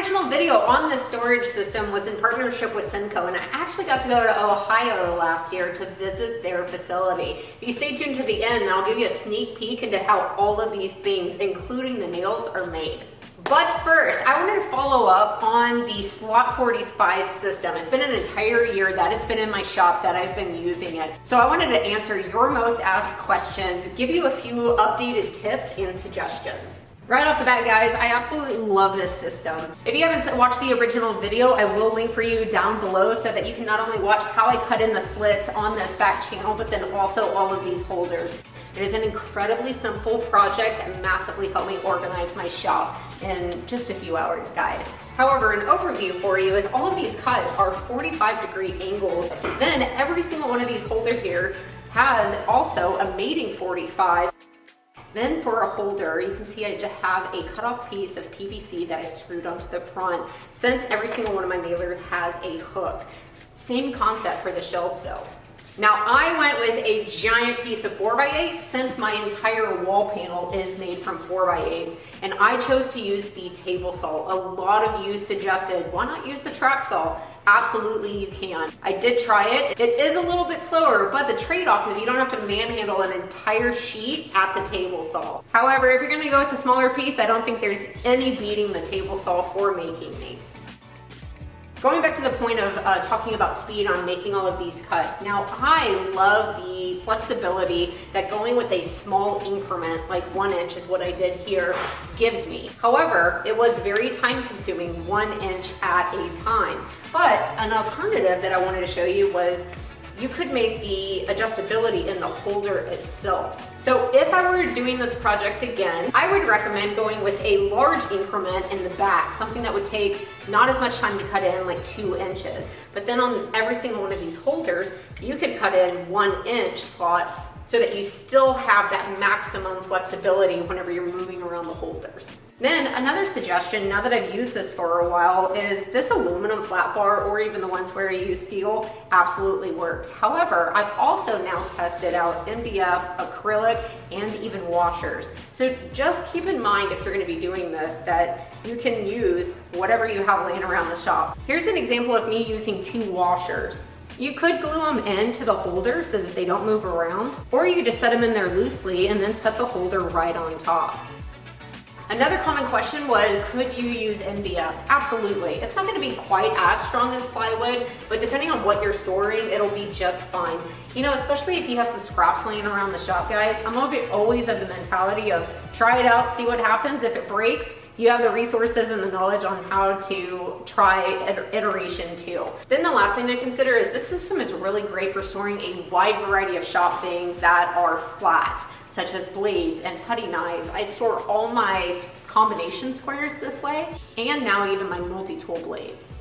original video on this storage system was in partnership with Senco, and I actually got to go to Ohio last year to visit their facility. If you stay tuned to the end, I'll give you a sneak peek into how all of these things, including the nails, are made. But first, I wanted to follow up on the Slot 45 system. It's been an entire year that it's been in my shop that I've been using it. So I wanted to answer your most asked questions, give you a few updated tips and suggestions. Right off the bat, guys, I absolutely love this system. If you haven't watched the original video, I will link for you down below so that you can not only watch how I cut in the slits on this back channel, but then also all of these holders. It is an incredibly simple project that massively helped me organize my shop in just a few hours, guys. However, an overview for you is all of these cuts are 45-degree angles. Then every single one of these holders here has also a mating 45. Then for a holder, you can see I just have a cutoff piece of PVC that I screwed onto the front, since every single one of my nailers has a hook. Same concept for the shelf sill. Now I went with a giant piece of 4x8 since my entire wall panel is made from 4x8s, and I chose to use the table saw. A lot of you suggested, why not use the track saw? Absolutely you can. I did try it. It is a little bit slower, but the trade-off is you don't have to manhandle an entire sheet at the table saw. However, if you're gonna go with the smaller piece, I don't think there's any beating the table saw for making these. Going back to the point of talking about speed on making all of these cuts. Now, I love the flexibility that going with a small increment, like 1 inch is what I did here, gives me. However, it was very time consuming, 1 inch at a time. But an alternative that I wanted to show you was you could make the adjustability in the holder itself. So if I were doing this project again, I would recommend going with a large increment in the back, something that would take not as much time to cut in, like 2 inches. But then on every single one of these holders, you could cut in 1 inch slots so that you still have that maximum flexibility whenever you're moving around the holders. Then another suggestion, now that I've used this for a while, is this aluminum flat bar, or even the ones where I use steel, absolutely works. However, I've also now tested out MDF, acrylic, and even washers. So just keep in mind, if you're going to be doing this, that you can use whatever you have laying around the shop. Here's an example of me using 2 washers. You could glue them into the holder so that they don't move around, or you could just set them in there loosely and then set the holder right on top. Another common question was, could you use MDF? Absolutely. It's not going to be quite as strong as plywood, but depending on what you're storing, it'll be just fine. You know, especially if you have some scraps laying around the shop, guys, I'm always of the mentality of try it out, see what happens. If it breaks, you have the resources and the knowledge on how to try iteration 2. Then the last thing to consider is this system is really great for storing a wide variety of shop things that are flat, such as blades and putty knives. I store all my combination squares this way, and now even my multi-tool blades.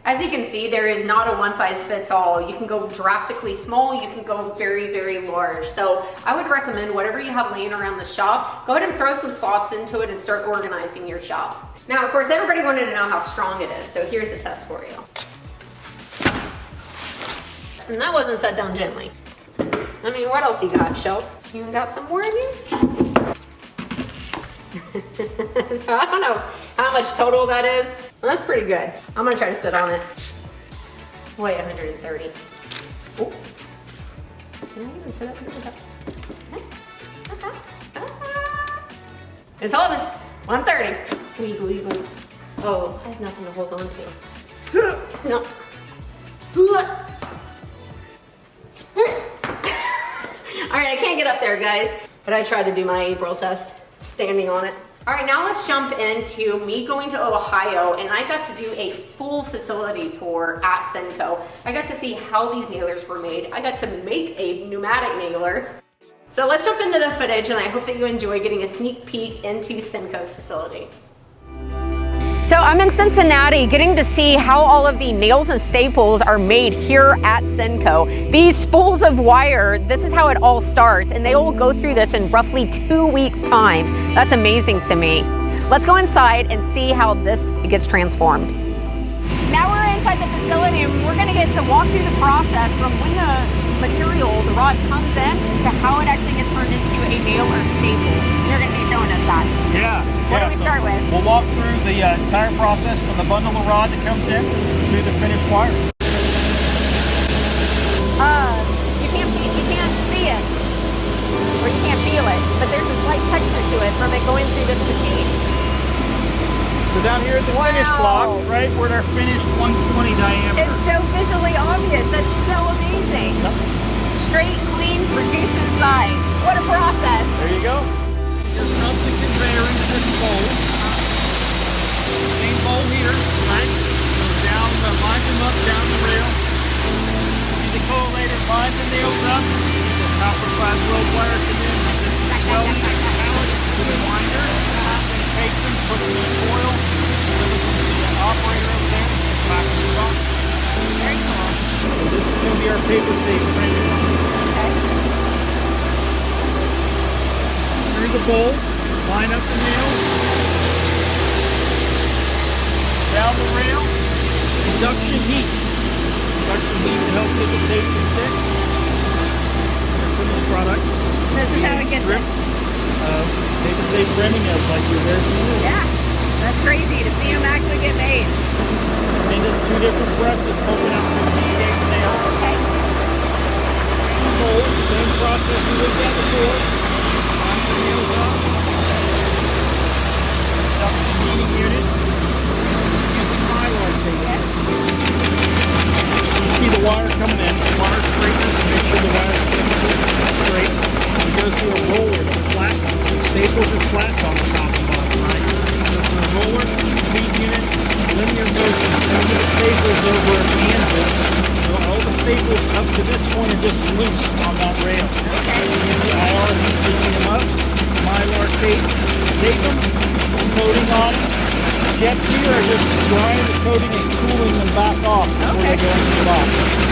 As you can see, there is not a one-size-fits-all. You can go drastically small, you can go very, very large. So I would recommend whatever you have laying around the shop, go ahead and throw some slots into it and start organizing your shop. Now, of course, everybody wanted to know how strong it is, so here's a test for you. And that wasn't set down gently. I mean, what else you got, Shelf? You got some more in you? So I don't know how much total that is. Well, that's pretty good. I'm gonna try to sit on it. Weigh 130. Oh, can I even sit up here with that? It's holding. 130. Wiggle, wiggle. Oh, I have nothing to hold on to. No. All right, I can't get up there, guys, but I tried to do my April test, standing on it. All right, now let's jump into me going to Ohio, and I got to do a full facility tour at Senco. I got to see how these nailers were made. I got to make a pneumatic nailer. So let's jump into the footage, and I hope that you enjoy getting a sneak peek into Senco's facility. So I'm in Cincinnati getting to see how all of the nails and staples are made here at Senco. These spools of wire, this is how it all starts, and they will go through this in roughly 2 weeks' time. That's amazing to me. Let's go inside and see how this gets transformed. Now we're inside the facility, and we're gonna get to walk through the process from when the material the rod comes in to how it actually gets turned into a nail or staple. You're going to be showing us that. Yeah. What do we start with? We'll walk through the entire process from the bundle of rod that comes in to the finished wire. You can't see it, or you can't feel it, but there's a slight texture to it from it going through this machine. So down here at the finished block, right, we're at our finished 120 diameter. It's so visually obvious. That's so amazing. Straight, clean, reduced in size. What a process. There you go. Just up the conveyor into this bowl. Same bowl here, right? Goes down, lines them up, down the rail. See the collator lines and nails up. The copper class road wire come in. This welding pallet to the winder. Takes them, put them in the coil. The operator over there. Back to the box. Very cool. So this is going to be our paper tape printed. Through the bowl, line up the nails, down the rail, induction heat. Induction heat to help get the tape to stick. Finished product. This is how it gets it. Paper tape printing is like you're there for you. Yeah, that's crazy to see them actually get made. And just two different presses poking out the V-shape nail. Okay. Fold, same process we looked at before. Line the nails up. Induction heating unit. Using mylar tape. You see the wire coming in. The wire straightens to make sure the wire is straight. It goes through a roller that's flat. The staples are flat on the top and bottom, right? It goes through a roller, feed unit, linear motion. Some of the staples over an anvil. So all the staples up to this point are just loose on that rail. Okay. You see IR heat heating them up. Mylar tape, tape them, coating on them. Jets here are just drying the coating and cooling them back off before they go into the box.